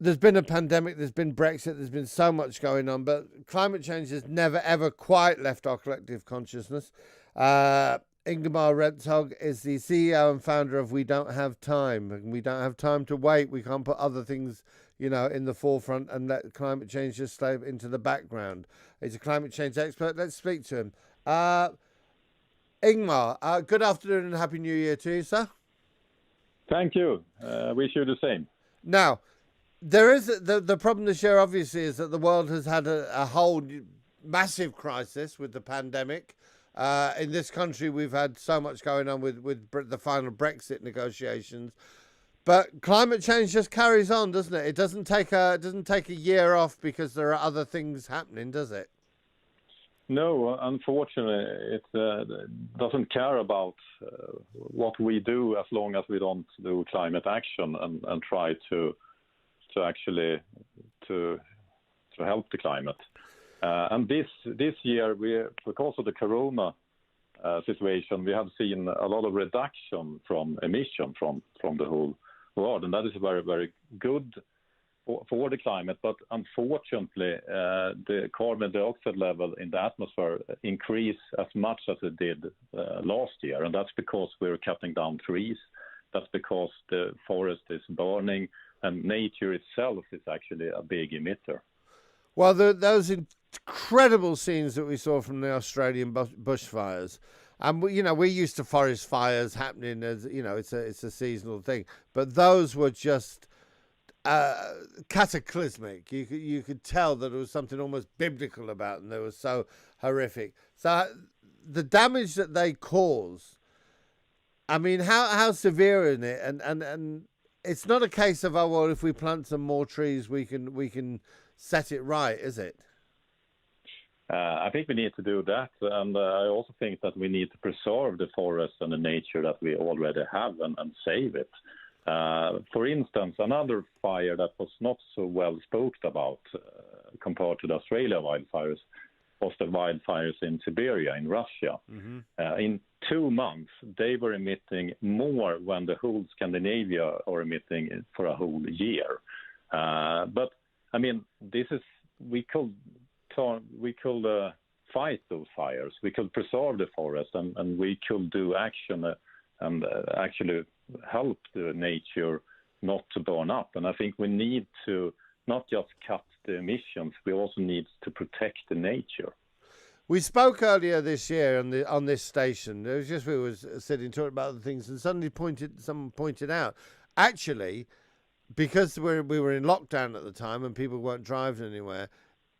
there's been a pandemic, there's been Brexit, there's been so much going on, but climate change has never ever quite left our collective consciousness. Ingmar Rentzhog is the CEO and founder of We Don't Have Time, and we don't have time to wait. We can't put other things, in the forefront and let climate change just slip into the background. He's a climate change expert. Let's speak to him. Ingmar, good afternoon and happy New Year to you, sir. Thank you. Wish you the same. Now, there is the problem this year, obviously, is that the world has had a whole massive crisis with the pandemic. In this country, we've had so much going on with the final Brexit negotiations, but climate change just carries on, doesn't it? It doesn't take a year off because there are other things happening, does it? No, unfortunately, it doesn't care about what we do as long as we don't do climate action and try to actually to help the climate. And this year, because of the corona situation, we have seen a lot of reduction from emission from the whole world, and that is very, very good for the climate. But unfortunately, the carbon dioxide level in the atmosphere increased as much as it did last year, and that's because we're cutting down trees. That's because the forest is burning, and nature itself is actually a big emitter. Well, those incredible scenes that we saw from the Australian bushfires, and we're used to forest fires happening as it's a seasonal thing, but those were just cataclysmic. You could tell that it was something almost biblical about them. They were so horrific. So the damage that they cause, I mean, how severe is it? And it's not a case of, oh well, if we plant some more trees, we can set it right, is it? I think we need to do that, and I also think that we need to preserve the forest and the nature that we already have and save it. For instance, another fire that was not so well spoken about compared to the Australia wildfires was the wildfires in Siberia, in Russia. Mm-hmm. In 2 months, they were emitting more than the whole Scandinavia are emitting for a whole year. But I mean, we could fight those fires. We could preserve the forest, and we could do action and actually help the nature not to burn up. And I think we need to not just cut the emissions, we also need to protect the nature. We spoke earlier this year on this station. It was just we were sitting talking about other things, and suddenly someone pointed out, actually, because we were in lockdown at the time and people weren't driving anywhere,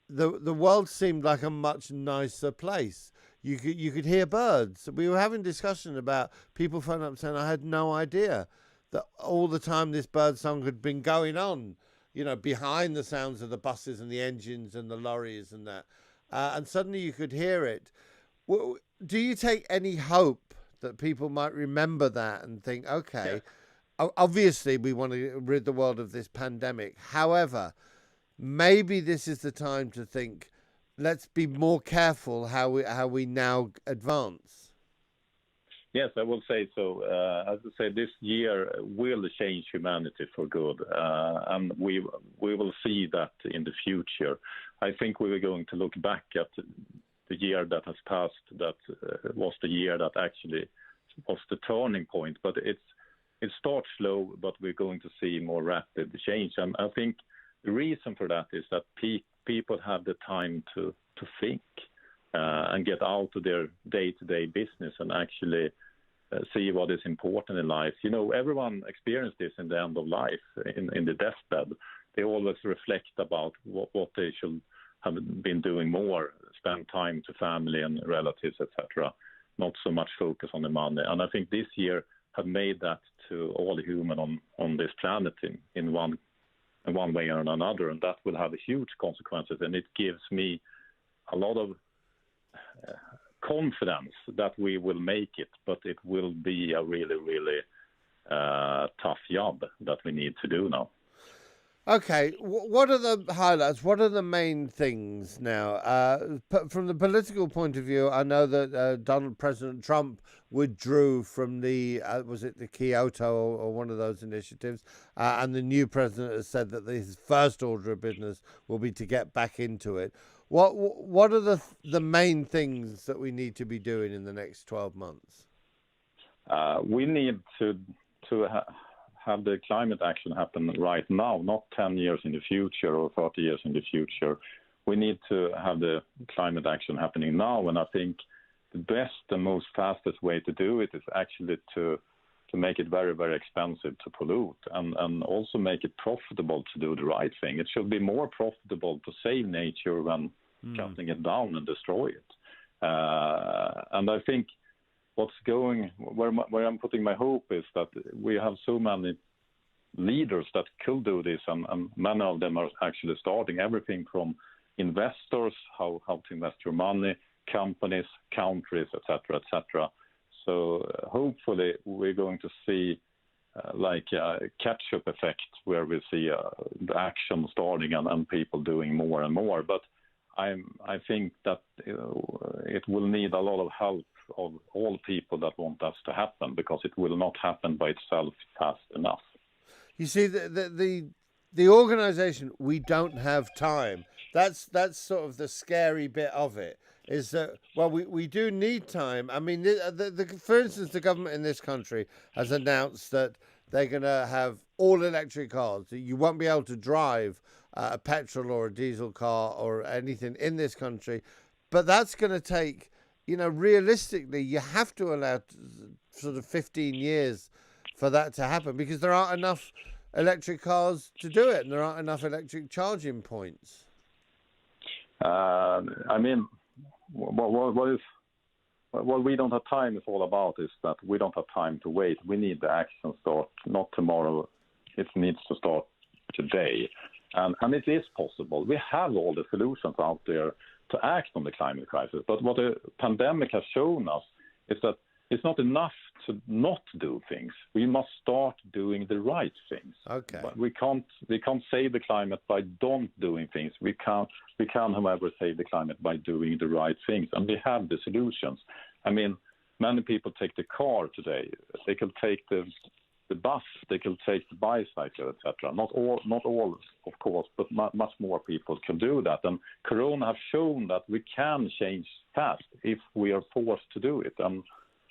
the world seemed like a much nicer place. You could hear birds. We were having discussion about people phoning up saying, I had no idea that all the time this bird song had been going on, behind the sounds of the buses and the engines and the lorries and that. And suddenly you could hear it. Do you take any hope that people might remember that and think, okay, obviously we want to rid the world of this pandemic. However, maybe this is the time to think, let's be more careful how we now advance. Yes, I will say so. As I say, this year will change humanity for good, and we will see that in the future. I think we are going to look back at the year that has passed. That was the year that actually was the turning point. But it starts slow, but we're going to see more rapid change. And I think the reason for that is that people have the time to think and get out of their day-to-day business and actually see what is important in life. Everyone experiences this in the end of life, in the deathbed. They always reflect about what they should have been doing more, spend time to family and relatives, etc. Not so much focus on the money. And I think this year have made that to all human on this planet in one way or another, and that will have huge consequences. And it gives me a lot of confidence that we will make it, but it will be a really, really tough job that we need to do now. Okay, what are the highlights? What are the main things now? From the political point of view, I know that President Trump withdrew from the was it the Kyoto or one of those initiatives, and the new president has said that his first order of business will be to get back into it. What are the main things that we need to be doing in the next 12 months? We need to have the climate action happen right now, not 10 years in the future or 30 years in the future. We need to have the climate action happening now, and I think the best and most fastest way to do it is actually to make it very, very expensive to pollute and also make it profitable to do the right thing. It should be more profitable to save nature than cutting it down and destroy it. And I think where I'm putting my hope is that we have so many leaders that could do this, and many of them are actually starting everything from investors, how to invest your money, companies, countries, etc., etc. So hopefully we're going to see like a catch-up effect where we see the action starting and people doing more and more. But I think that it will need a lot of help of all people that want us to happen, because it will not happen by itself fast enough. You see, the organization, we don't have time. That's sort of the scary bit of it. Is that, well, we do need time. I mean, for instance, the government in this country has announced that they're going to have all electric cars. You won't be able to drive a petrol or a diesel car or anything in this country. But that's going to take, realistically, you have to allow sort of 15 years for that to happen, because there aren't enough electric cars to do it, and there aren't enough electric charging points. I mean, what we don't have time is all about is that we don't have time to wait. We need the action start, not tomorrow. It needs to start today. And it is possible. We have all the solutions out there to act on the climate crisis. But what the pandemic has shown us is that it's not enough to not do things. We must start doing the right things. Okay. But we can't save the climate by don't doing things. We can, however, save the climate by doing the right things. And we have the solutions. I mean, many people take the car today. They can take the bus, they can take the bicycle, etc. Not all, of course, but much more people can do that. And Corona have shown that we can change fast if we are forced to do it.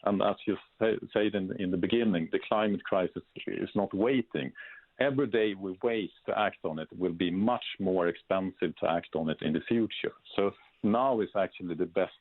And as you said in the beginning, the climate crisis is not waiting. Every day we wait to act on it will be much more expensive to act on it in the future. So now is actually the best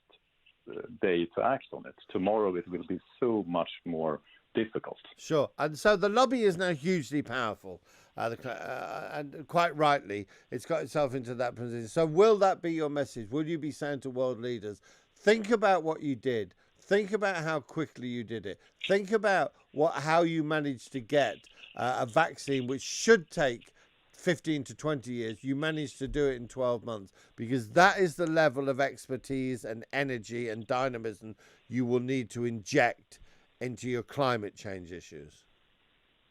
day to act on it. Tomorrow it will be so much more difficult. Sure. And so the lobby is now hugely powerful. And quite rightly, it's got itself into that position. So will that be your message? Will you be saying to world leaders, think about what you did? Think about how quickly you did it. Think about how you managed to get a vaccine which should take 15 to 20 years. You managed to do it in 12 months, because that is the level of expertise and energy and dynamism you will need to inject into your climate change issues.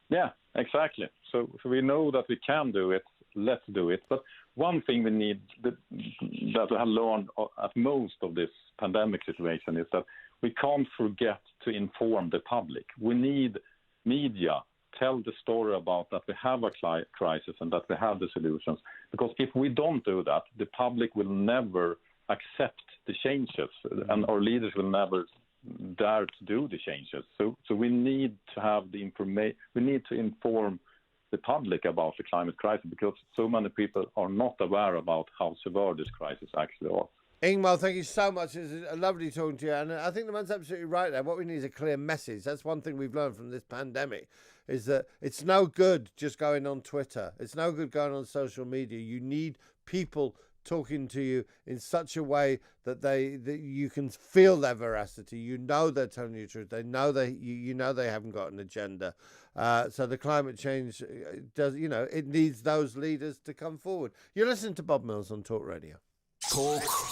Yeah, exactly. So we know that we can do it. Let's do it. But one thing we need that we have learned at most of this pandemic situation is that we can't forget to inform the public. We need media tell the story about that we have a crisis and that we have the solutions. Because if we don't do that, the public will never accept the changes, and our leaders will never dare to do the changes. So we need to have the information. We need to inform the public about the climate crisis, because so many people are not aware about how severe this crisis actually is. Ingmar, thank you so much. It's a lovely talking to you. And I think the man's absolutely right there. What we need is a clear message. That's one thing we've learned from this pandemic, is that it's no good just going on Twitter. It's no good going on social media. You need people talking to you in such a way that you can feel their veracity. You know they're telling you the truth. They know you know they haven't got an agenda. So the climate change does, it needs those leaders to come forward. You're listening to Bob Mills on Talk Radio. Talk